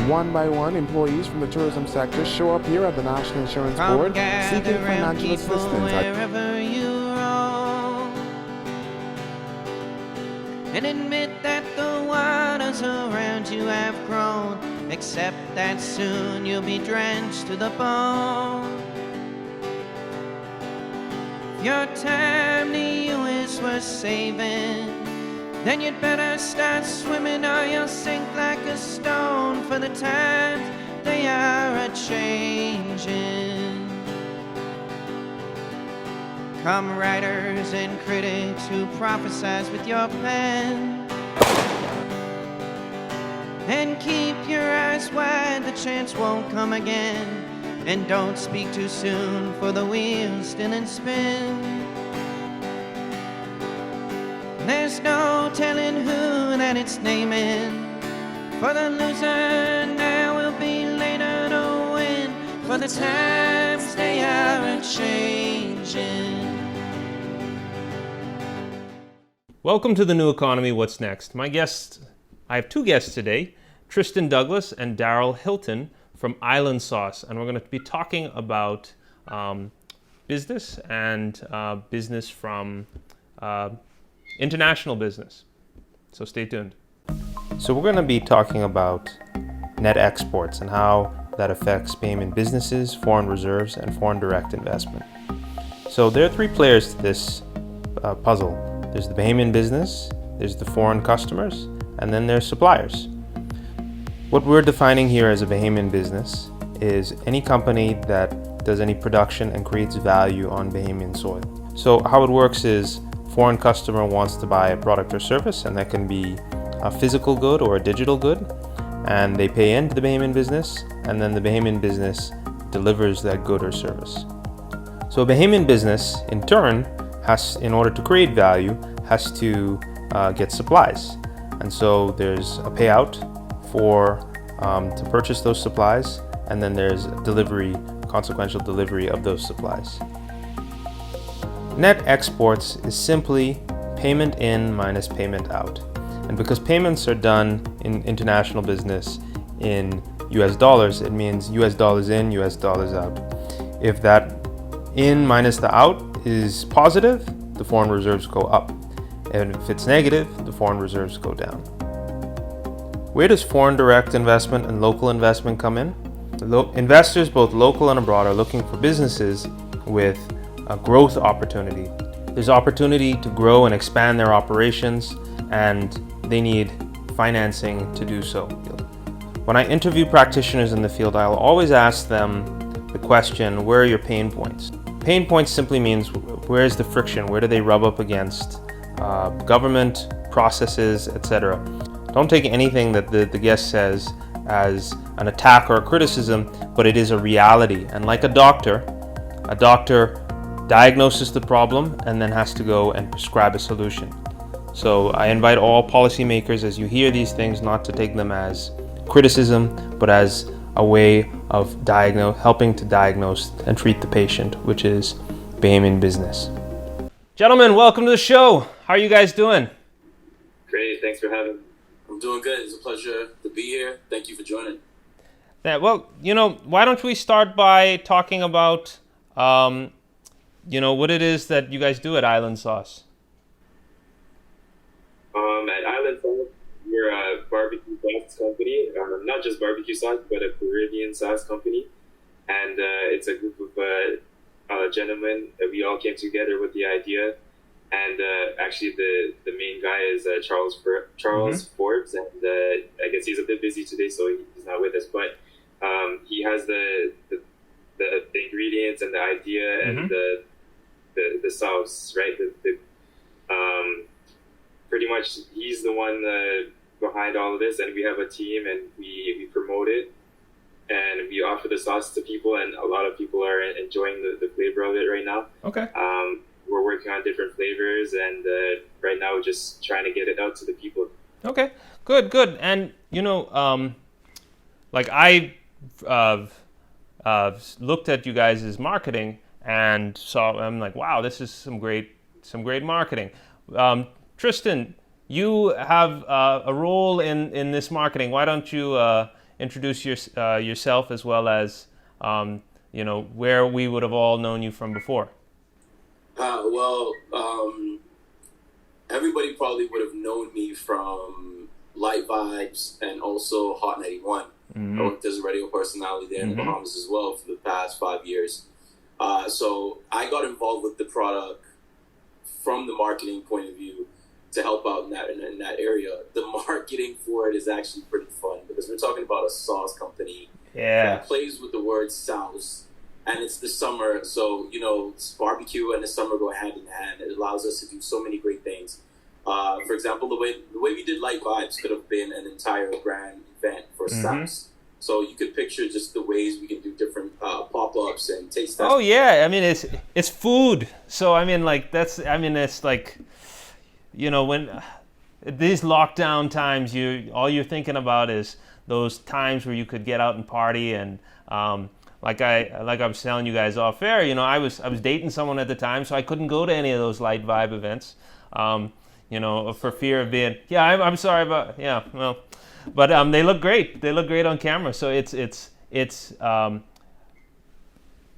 One by one, employees from the tourism sector show up here at the National Insurance Board seeking financial assistance. Wherever you roam, and admit that the waters around you have grown, except that soon you'll be drenched to the bone. If your time to you is worth saving, then you'd better start swimming or you'll sink like a stone, for the times they are a-changing. Come writers and critics who prophesize with your pen, and keep your eyes wide, the chance won't come again. And don't speak too soon, for the wheel's still in spin. There's no telling who that it's naming, for the loser now will be later to win, for the times they are a-changing. Welcome to the New Economy. What's next? I have two guests today, Tristan Douglas and Daryl Hilton from Island Sauce, and we're going to be talking about business and business from international business. So stay tuned. So we're going to be talking about net exports and how that affects Bahamian businesses, foreign reserves, and foreign direct investment. So there are three players to this puzzle. There's the Bahamian business, there's the foreign customers, and then there's suppliers. What we're defining here as a Bahamian business is any company that does any production and creates value on Bahamian soil. So how it works is foreign customer wants to buy a product or service, and that can be a physical good or a digital good, and they pay into the Bahamian business, and then the Bahamian business delivers that good or service. So a Bahamian business, in turn, in order to create value, has to get supplies. And so there's a payout to purchase those supplies, and then there's consequential delivery of those supplies. Net exports is simply payment in minus payment out. And because payments are done in international business in US dollars, it means US dollars in, US dollars out. If that in minus the out is positive, the foreign reserves go up. And if it's negative, the foreign reserves go down. Where does foreign direct investment and local investment come in? Investors, both local and abroad, are looking for businesses with a growth opportunity. There's opportunity to grow and expand their operations, and they need financing to do so. When I interview practitioners in the field, I'll always ask them the question, where are your pain points? Pain points simply means where's the friction? Where do they rub up against government, processes, etc. Don't take anything that the guest says as an attack or a criticism, but it is a reality. And like a doctor diagnoses the problem and then has to go and prescribe a solution. So I invite all policymakers, as you hear these things, not to take them as criticism, but as a way of helping to diagnose and treat the patient, which is Bahamian business. Gentlemen, welcome to the show. How are you guys doing? Great, thanks for having me. I'm doing good. It's a pleasure to be here. Thank you for joining. Yeah, well, why don't we start by talking about, what it is that you guys do at Island Sauce? At Island Sauce, we're a barbecue sauce company. Not just barbecue sauce, but a Caribbean sauce company. And it's a group of gentlemen that we all came together with the idea. And actually, the main guy is Charles Forbes, and I guess he's a bit busy today, so he's not with us. But he has the ingredients and the idea and the sauce, right? Pretty much, he's the one behind all of this, and we have a team, and we promote it, and we offer the sauce to people, and a lot of people are enjoying the flavor of it right now. Okay. We're working on different flavors, and right now we're just trying to get it out to the people. Okay, good. And I looked at you guys' marketing and I'm like, wow, this is some great marketing. Tristan, you have a role in this marketing. Why don't you introduce yourself as well as where we would have all known you from before? Everybody probably would have known me from Light Vibes and also Hot 91. I worked as a radio personality there in the Bahamas as well for the past 5 years. So I got involved with the product from the marketing point of view to help out in that area. The marketing for it is actually pretty fun because we're talking about a sauce company that plays with the word sauce. And it's the summer, so, barbecue and the summer go hand in hand. It allows us to do so many great things. For example, the way we did Light Vibes could have been an entire brand event for sauce. So you could picture just the ways we can do different pop-ups and taste tests. Oh yeah, I mean it's food. So I mean it's like, when these lockdown times, all you're thinking about is those times where you could get out and party and like I was telling you guys off air, I was dating someone at the time, so I couldn't go to any of those Light Vibe events, for fear of being I'm sorry about but they look great. They look great on camera. So it's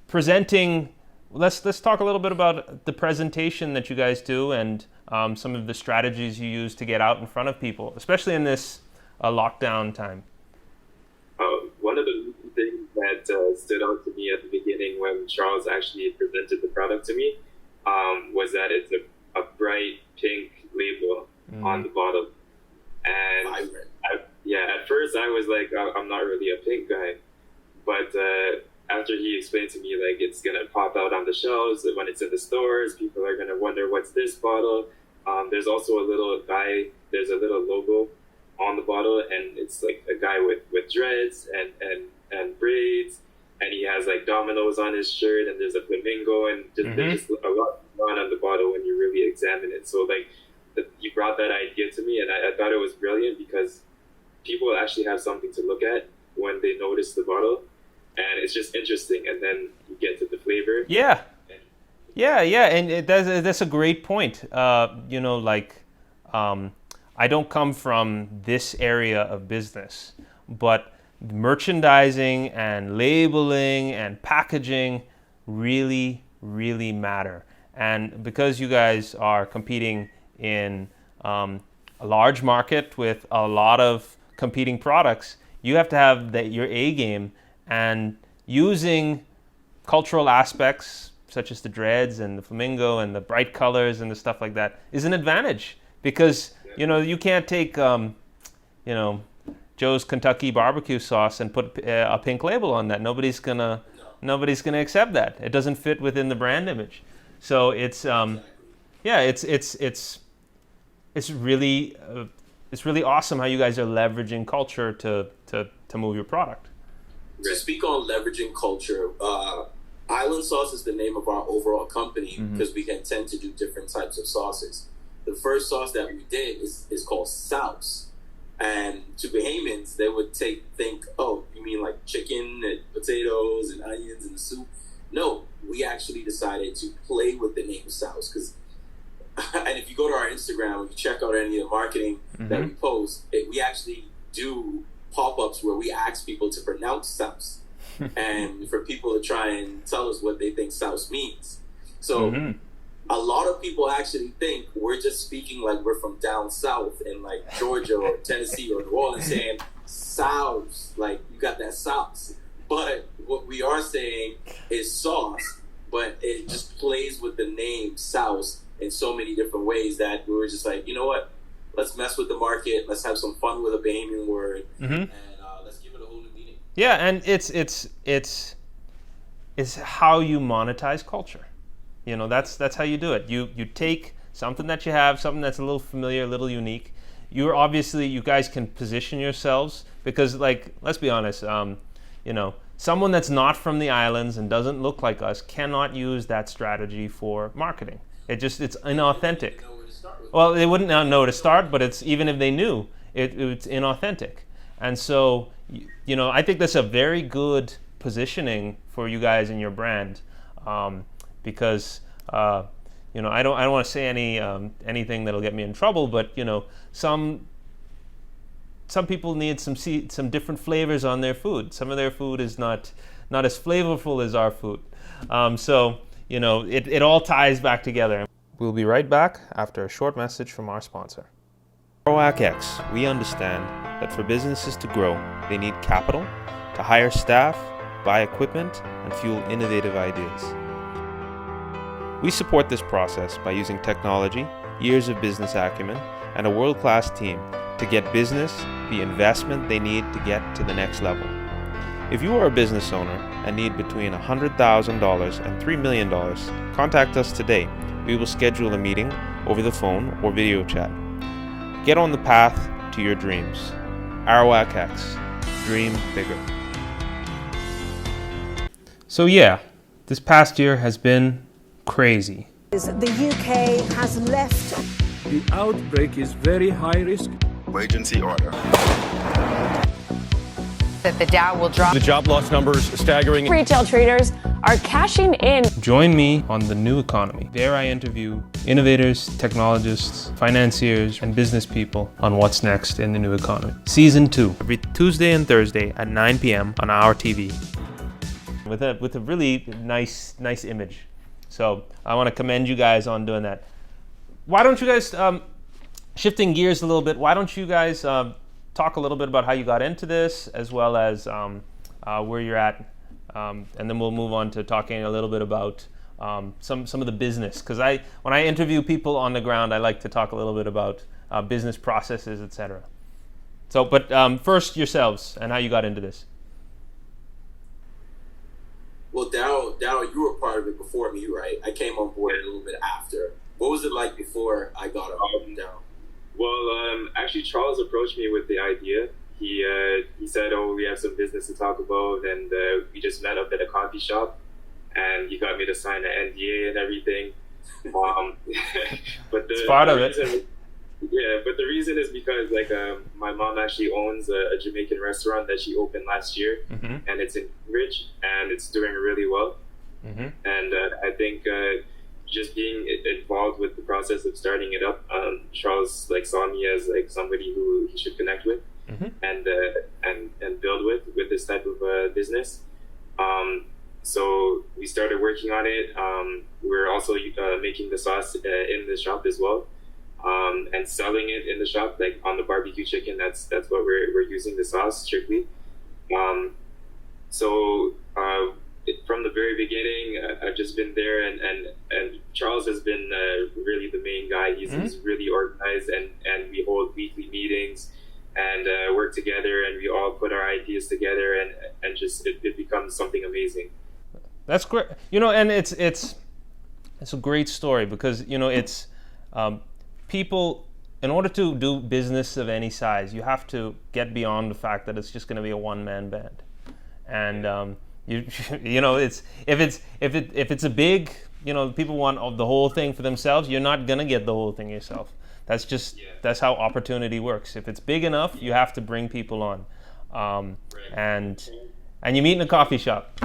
presenting. Let's talk a little bit about the presentation that you guys do and some of the strategies you use to get out in front of people, especially in this lockdown time. One of the things that stood out to me at the beginning when Charles actually presented the product to me was that it's a bright pink label on the bottle. And at first I was like, I'm not really a pink guy. But after he explained to me, like, it's going to pop out on the shelves when it's in the stores, people are going to wonder, what's this bottle? There's also a little logo on the bottle, and it's like a guy with dreads and braids, and he has like dominoes on his shirt, and there's a flamingo, and there's just a lot on the bottle when you really examine it. So like he brought that idea to me, and I thought it was brilliant because people actually have something to look at when they notice the bottle, and it's just interesting. And then you get to the flavor. And that's a great point. I don't come from this area of business, but merchandising and labeling and packaging really, really matter. And because you guys are competing in a large market with a lot of competing products, you have to have your A game, and using cultural aspects such as the dreads and the flamingo and the bright colors and the stuff like that is an advantage, because you can't take Joe's Kentucky barbecue sauce and put a pink label on that. Nobody's gonna accept that. It doesn't fit within the brand image. So it's really awesome how you guys are leveraging culture to move your product. To speak on leveraging culture, Island Sauce is the name of our overall company because we can tend to do different types of sauces. The first sauce that we did is called Sauce. And to Bahamians, they would think, oh, you mean like chicken and potatoes and onions and the soup? No, we actually decided to play with the name Sauce because, and if you go to our Instagram and you check out any of the marketing that we post, we actually do pop-ups where we ask people to pronounce Sauce and for people to try and tell us what they think Sauce means. So a lot of people actually think we're just speaking like we're from down south in like Georgia or Tennessee or New Orleans, saying sauce, like you got that sauce. But what we are saying is sauce, but it just plays with the name Sauce in so many different ways that we were just like, you know what? Let's mess with the market. Let's have some fun with a Bahamian word, and let's give it a whole new meaning. Yeah, and it's how you monetize culture. That's how you do it. You take something that you have, something that's a little familiar, a little unique. You guys can position yourselves because, like, let's be honest, someone that's not from the islands and doesn't look like us cannot use that strategy for marketing. It's inauthentic. Well, they wouldn't know where to start, but it's even if they knew, it's inauthentic. And so, I think that's a very good positioning for you guys in your brand. Because I don't want to say anything that'll get me in trouble, but some some people need some different flavors on their food. Some of their food is not as flavorful as our food. So, you know, it all ties back together. We'll be right back after a short message from our sponsor. At ArrowAC, we understand that for businesses to grow, they need capital to hire staff, buy equipment, and fuel innovative ideas. We support this process by using technology, years of business acumen, and a world-class team to get business the investment they need to get to the next level. If you are a business owner and need between $100,000 and $3 million, contact us today. We will schedule a meeting over the phone or video chat. Get on the path to your dreams. ArrowAC, dream bigger. So yeah, this past year has been crazy. The UK has left. The outbreak is very high risk. Emergency order. That the Dow will drop. The job loss numbers staggering. Retail traders are cashing in. Join me on The New Economy. There I interview innovators, technologists, financiers, and business people on what's next in the new economy. Season 2, every Tuesday and Thursday at 9 p.m. on our TV. With a really nice image. So I want to commend you guys on doing that. Why don't you guys, shifting gears a little bit, why don't you guys talk a little bit about how you got into this, as well as where you're at, and then we'll move on to talking a little bit about some of the business. Because when I interview people on the ground, I like to talk a little bit about business processes, etc. So, but first yourselves and how you got into this. Well, Darryl, you were part of it before me, right? I came on board a little bit after. What was it like before I got on, Darryl? Well, actually, Charles approached me with the idea. He said, "Oh, we have some business to talk about," and we just met up at a coffee shop, and he got me to sign an NDA and everything. But it's part of it. Yeah, but the reason is because my mom actually owns a Jamaican restaurant that she opened last year, and it's in Cambridge, and it's doing really well. And I think just being involved with the process of starting it up, Charles saw me as somebody who he should connect with and build with this type of business. So we started working on it. We're also making the sauce in the shop as well. And selling it in the shop, on the barbecue chicken. That's what we're using the sauce strictly. From the very beginning, I've just been there, and Charles has been really the main guy. He's really organized, and we hold weekly meetings and work together, and we all put our ideas together, and just it becomes something amazing. That's great. And it's a great story because it's. People, in order to do business of any size, you have to get beyond the fact that it's just going to be a one-man band, and it's if it's a big, people want the whole thing for themselves. You're not going to get the whole thing yourself. That's how opportunity works. If it's big enough, you have to bring people on, and you meet in a coffee shop.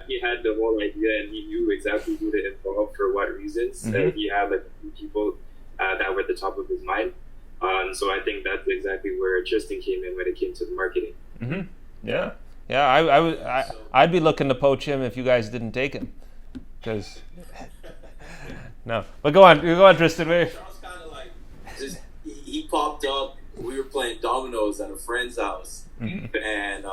He had the whole idea, and he knew exactly who to involve for what reasons. He had people that were at the top of his mind. So I think that's exactly where Tristan came in when it came to the marketing. Yeah. I'd be looking to poach him if you guys didn't take him. Because no, but go on, Tristan. Charles kind of he popped up. We were playing dominoes at a friend's house, and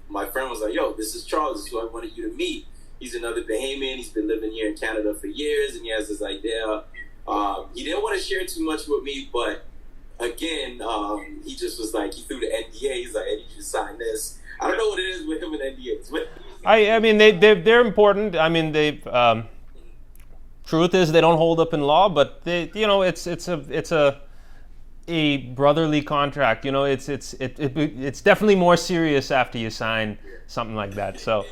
my friend was like, "Yo, this is Charles. This is who I wanted you to meet. He's another Bahamian. He's been living here in Canada for years, and he has this idea." He didn't want to share too much with me, but again, he just was he threw the NDA. He's like, "I need you to sign this." I don't know what it is with him and NDAs. I mean, they're important. I mean, truth is they don't hold up in law, but it's a brotherly contract. It's definitely more serious after you sign something like that. So,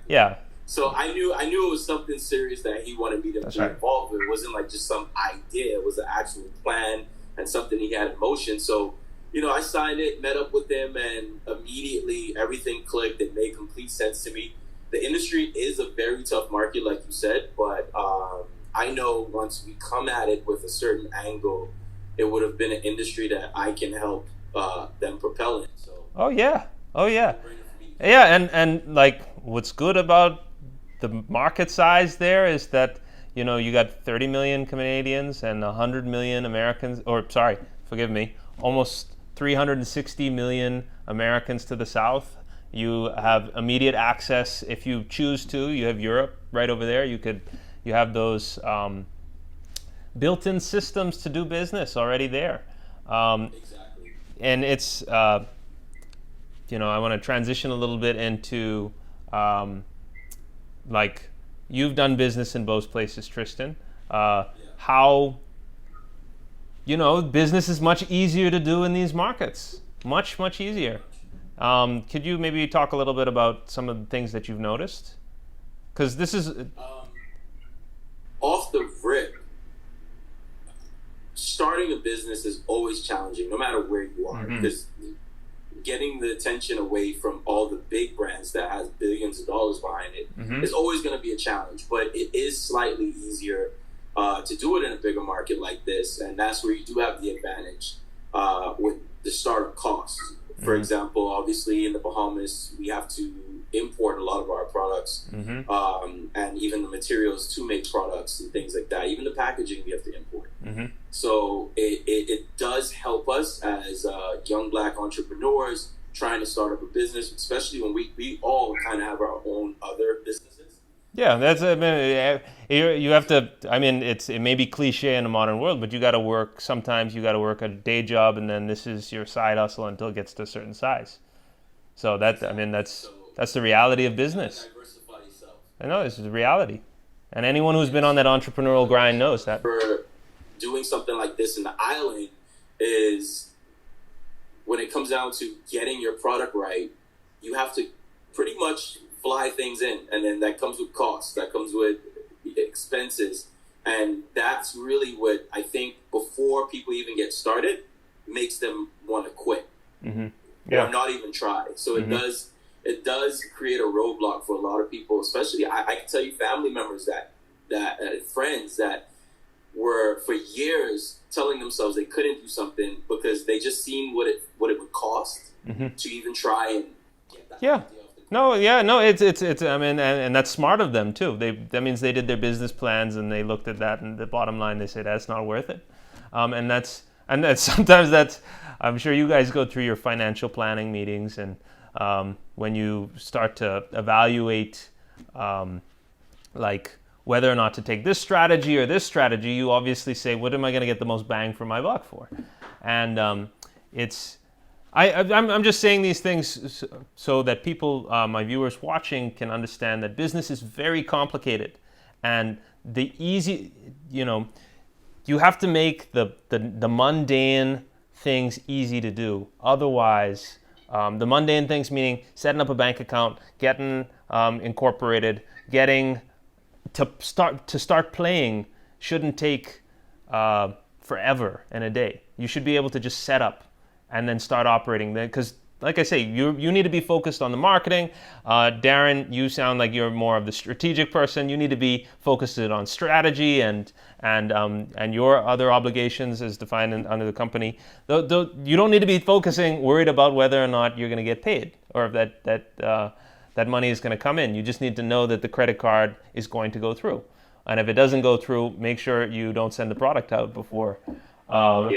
yeah. So I knew it was something serious that he wanted me to be involved with. It wasn't just some idea. It was an actual plan and something he had in motion. So, I signed it, met up with him, and immediately everything clicked. It made complete sense to me. The industry is a very tough market, like you said, but I know once we come at it with a certain angle, it would have been an industry that I can help them propel in. So. Oh yeah. Yeah, and like what's good about the market size there is that you got 30 million Canadians and 100 million Americans, or sorry, forgive me, almost 360 million Americans to the south. You have immediate access if you choose to. You have Europe right over there. You have those built-in systems to do business already there. Exactly. And it's I want to transition a little bit into like you've done business in both places, Tristan. How business is much easier to do in these markets, much easier. Could you maybe talk a little bit about some of the things that you've noticed? Because this is off the rip. Starting a business is always challenging, no matter where you are, because getting the attention away from all the big brands that has billions of dollars behind it is always going to be a challenge. But it is slightly easier to do it in a bigger market like this, and that's where you do have the advantage with the startup costs. For example, obviously in the Bahamas, we have to import a lot of our products, and even the materials to make products and things like that. Even the packaging we have to import. So it does help us as young Black entrepreneurs trying to start up a business, especially when we all kind of have our own other businesses. Yeah, that's you have to. I mean, it may be cliche in the modern world, but you got to work. Sometimes you got to work a day job, and then this is your side hustle until it gets to a certain size. So that's the reality of business. Diversify yourself. I know this is the reality, and anyone who's been on that entrepreneurial grind knows that. For doing something like this in the island is when it comes down to getting your product right, you have to pretty much fly things in, and then that comes with costs, that comes with expenses, and that's really what I think before people even get started makes them want to quit or not even try. So it does create a roadblock for a lot of people, especially I can tell you family members that friends that were for years telling themselves they couldn't do something because they just seen what it would cost to even try and get that idea off the ground. No, it's. I mean, and that's smart of them too. That means they did their business plans and they looked at that, and the bottom line they say that's not worth it. And that's sometimes that's. I'm sure you guys go through your financial planning meetings, and when you start to evaluate, like whether or not to take this strategy or this strategy, you obviously say, what am I going to get the most bang for my buck for? And I'm just saying these things so that people, my viewers watching, can understand that business is very complicated, and you have to make the mundane things easy to do. Otherwise, the mundane things meaning setting up a bank account, getting incorporated, getting to start playing shouldn't take forever in a day. You should be able to just set up and then start operating then, because like I say, you need to be focused on the marketing. Darren, you sound like you're more of the strategic person. You need to be focused on strategy and your other obligations as defined under the company. You don't need to be worried about whether or not you're going to get paid or if that money is going to come in. You just need to know that the credit card is going to go through. And if it doesn't go through, make sure you don't send the product out before. I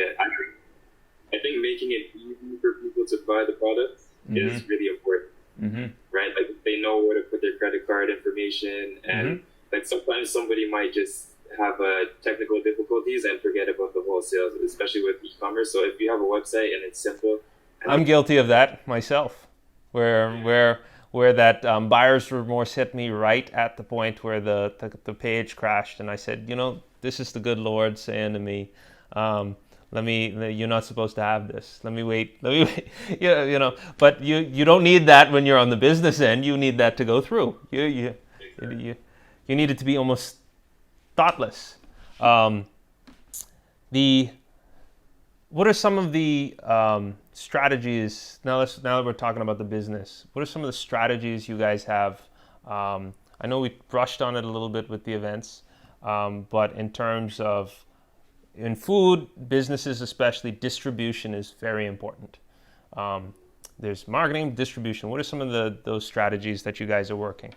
think making it easy for people to buy the products is really important, right? Like they know where to put their credit card information, and like sometimes somebody might just have technical difficulties and forget about the wholesale, especially with e-commerce. So if you have a website and it's simple, I'm guilty of that myself, where that buyer's remorse hit me right at the point where the page crashed, and I said, this is the good Lord saying to me, you're not supposed to have this. Let me wait. But you don't need that when you're on the business end. You need that to go through. You need it to be almost thoughtless. What are some of the strategies? Now that we're talking about the business, what are some of the strategies you guys have? I know we brushed on it a little bit with the events, but in terms of in food, businesses especially, distribution is very important. There's marketing, distribution. What are some of those strategies that you guys are working?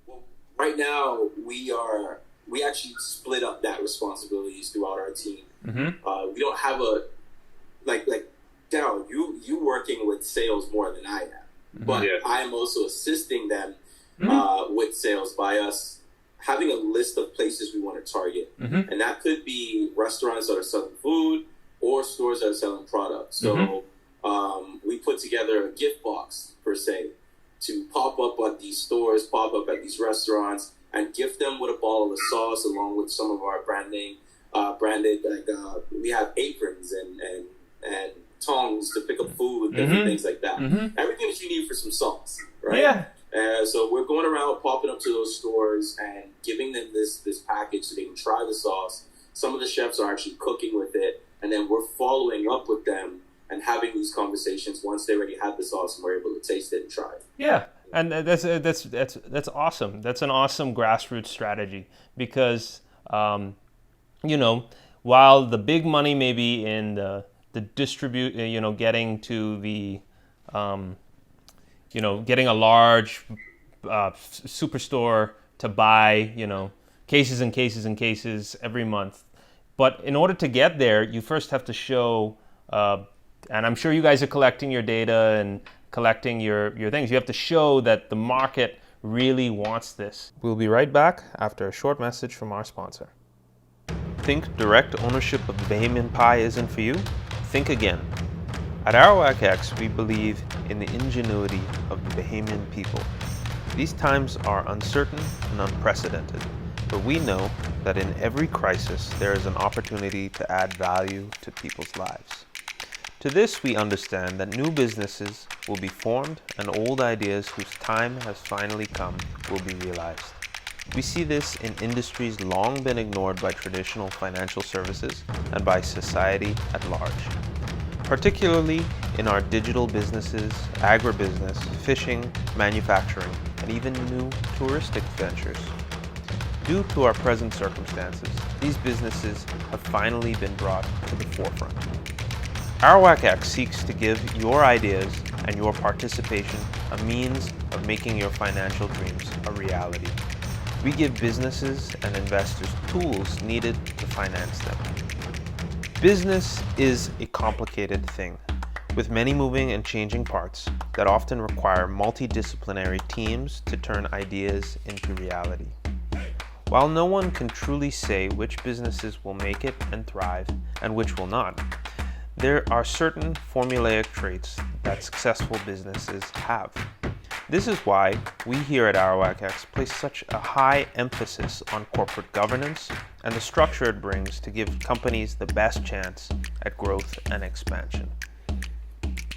Well, right now, we actually split up that responsibilities throughout our team. We don't have a, like Daryl, you working with sales more than I am, but I'm also assisting them with sales by us having a list of places we want to target. And that could be restaurants that are selling food or stores that are selling products. So we put together a gift box, per se, to pop up at these stores, pop up at these restaurants, and gift them with a bottle of sauce along with some of our branded, like we have aprons and tongs to pick up food, different things like that. Everything that you need for some sauce, right? Yeah. So we're going around popping up to those stores and giving them this package so they can try the sauce. Some of the chefs are actually cooking with it, and then we're following up with them and having these conversations once they already had the sauce and we're able to taste it and try it. Yeah, and that's awesome. That's an awesome grassroots strategy because while the big money may be in the distribute, getting to the getting a large superstore to buy, cases and cases and cases every month. But in order to get there, you first have to show, and I'm sure you guys are collecting your data and collecting your things. You have to show that the market really wants this. We'll be right back after a short message from our sponsor. Think direct ownership of the Bahamian pie isn't for you? Think again. At Arawak X, we believe in the ingenuity of the Bahamian people. These times are uncertain and unprecedented, but we know that in every crisis there is an opportunity to add value to people's lives. To this, we understand that new businesses will be formed and old ideas whose time has finally come will be realized. We see this in industries long been ignored by traditional financial services and by society at large. Particularly in our digital businesses, agribusiness, fishing, manufacturing, and even new touristic ventures. Due to our present circumstances, these businesses have finally been brought to the forefront. Arawak X seeks to give your ideas and your participation a means of making your financial dreams a reality. We give businesses and investors tools needed to finance them. Business is a complicated thing, with many moving and changing parts that often require multidisciplinary teams to turn ideas into reality. While no one can truly say which businesses will make it and thrive and which will not, there are certain formulaic traits that successful businesses have. This is why we here at Arawak X place such a high emphasis on corporate governance and the structure it brings to give companies the best chance at growth and expansion.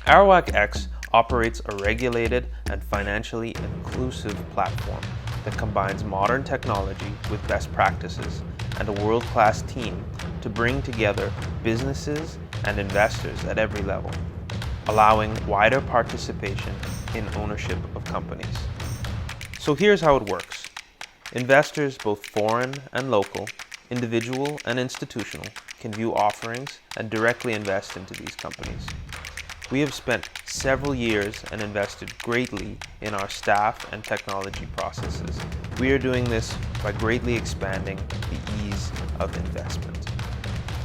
Arawak X operates a regulated and financially inclusive platform that combines modern technology with best practices and a world-class team to bring together businesses and investors at every level, allowing wider participation in ownership of companies. So here's how it works. Investors, both foreign and local, individual and institutional, can view offerings and directly invest into these companies. We have spent several years and invested greatly in our staff and technology processes. We are doing this by greatly expanding the ease of investment.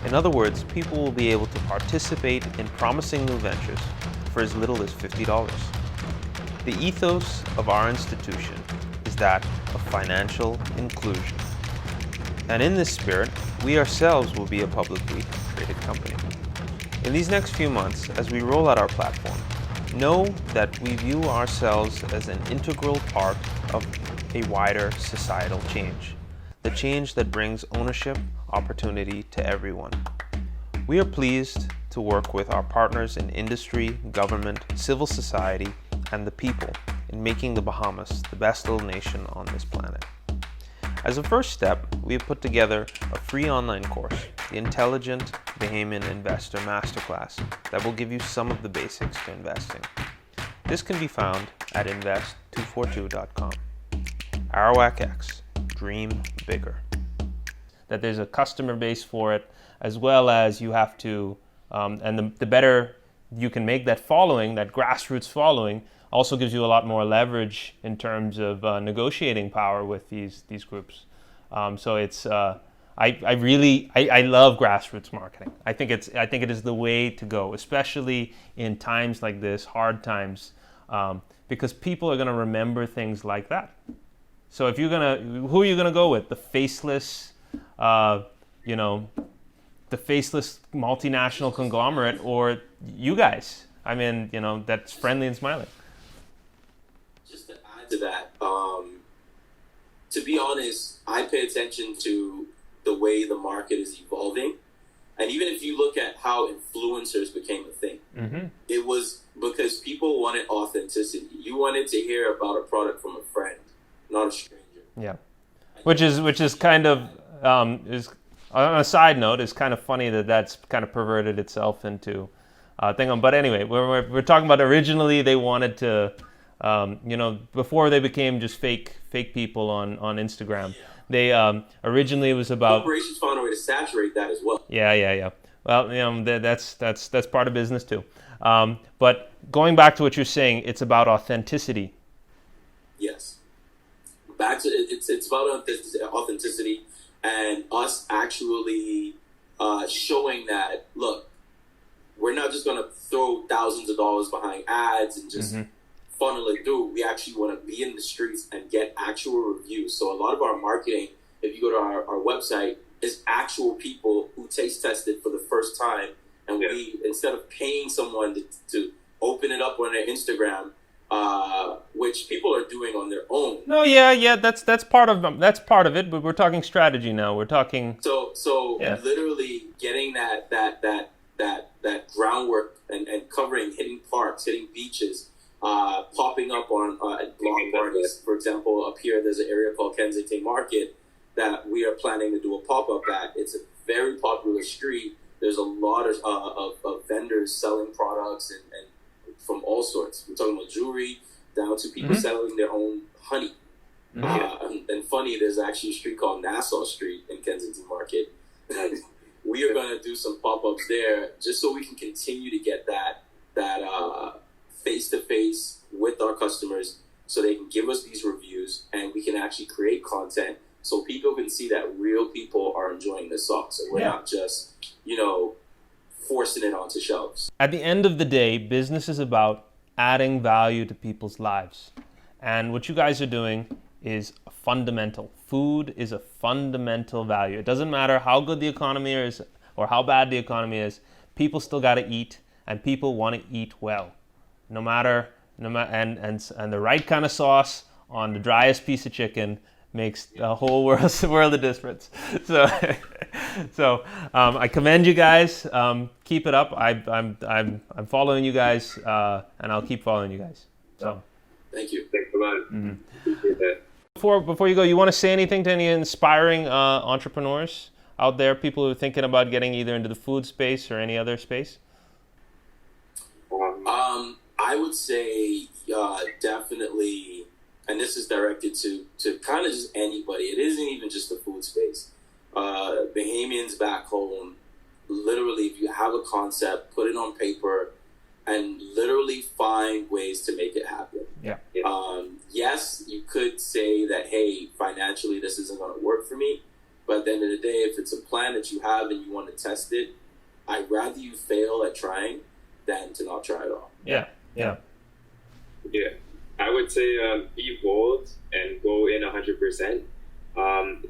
In other words, people will be able to participate in promising new ventures for as little as $50. The ethos of our institution is that of financial inclusion. And in this spirit, we ourselves will be a publicly traded company. In these next few months, as we roll out our platform, know that we view ourselves as an integral part of a wider societal change, the change that brings ownership, opportunity to everyone. We are pleased to work with our partners in industry, government, civil society, and the people in making the Bahamas the best little nation on this planet. As a first step, we have put together a free online course, the Intelligent Bahamian Investor Masterclass, that will give you some of the basics to investing. This can be found at invest242.com. Arawak X, dream bigger. that there's a customer base for it, as well as you have to, and the better you can make that following, that grassroots following, also gives you a lot more leverage in terms of negotiating power with these groups. So it's I love grassroots marketing. I think it is the way to go, especially in times like this, hard times, because people are going to remember things like that. So if who are you gonna go with? The faceless, the faceless multinational conglomerate, or you guys? I mean, that's friendly and smiling. Just to add to that, to be honest, I pay attention to the way the market is evolving. And even if you look at how influencers became a thing, it was because people wanted authenticity. You wanted to hear about a product from a friend, not a stranger. Yeah, which is kind of is on a side note, is kind of funny that's kind of perverted itself into a thing. But anyway, we're talking about originally they wanted to, before they became just fake people on Instagram. They originally it was about corporations found a way to saturate that as well. Yeah. Well, that's part of business too. But going back to what you're saying, it's about authenticity. Yes. Back to it's about authenticity and us actually showing that, look, we're not just going to throw thousands of dollars behind ads and just funnel it through. We actually want to be in the streets and get actual reviews. So a lot of our marketing, if you go to our website, is actual people who taste tested for the first time. And we, instead of paying someone to open it up on their Instagram, which people are doing on their own. No, yeah, that's part of it. But we're talking strategy now. We're talking. So literally getting that groundwork and covering, hitting parks, hitting beaches, popping up on block parties. For example, up here there's an area called Kensington Market that we are planning to do a pop-up at. It's a very popular street. There's a lot of vendors selling products and from all sorts. We're talking about jewelry down to people selling their own honey. And funny, there's actually a street called Nassau Street in Kensington Market. We are going to do some pop-ups there just so we can continue to get that face-to-face with our customers so they can give us these reviews and we can actually create content so people can see that real people are enjoying the sauce and we're not just, forcing it onto shelves. At the end of the day, business is about adding value to people's lives. And what you guys are doing is fundamental. Food is a fundamental value. It doesn't matter how good the economy is or how bad the economy is. People still got to eat, and people want to eat well. No matter and the right kind of sauce on the driest piece of chicken makes a whole world of difference. So I commend you guys. Keep it up. I'm following you guys, and I'll keep following you guys. So thank you. Thanks a lot. Appreciate that. Before you go, you want to say anything to any inspiring entrepreneurs out there, people who are thinking about getting either into the food space or any other space? I would say definitely, and this is directed to kind of just anybody. It isn't even just the food space. Bahamians back home, literally, if you have a concept, put it on paper and literally find ways to make it happen. Yeah. Yes, you could say that, hey, financially, this isn't going to work for me. But at the end of the day, if it's a plan that you have and you want to test it, I'd rather you fail at trying than to not try at all. Yeah. I would say be bold and go in 100%.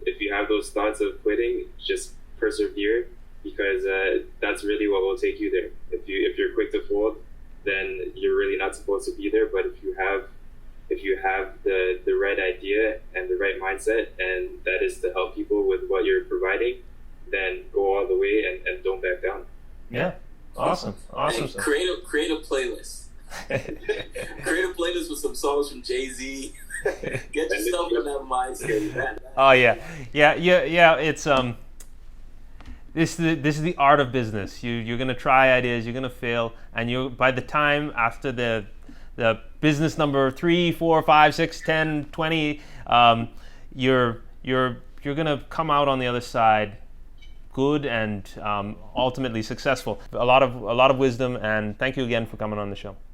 If you have those thoughts of quitting, just persevere, because that's really what will take you there. If you're quick to fold, then you're really not supposed to be there. But if you have the right idea and the right mindset, and that is to help people with what you're providing, then go all the way and don't back down. Yeah. Awesome. And create a playlist. Create a playlist with some songs from Jay-Z. Get yourself in that mindset. Oh yeah. It's this is the art of business. You're gonna try ideas, you're gonna fail, and by the time after the business number 3, 4, 5, 6, 10, 20, you're you're going to come out on the other side good and ultimately successful. A lot of wisdom, and thank you again for coming on the show.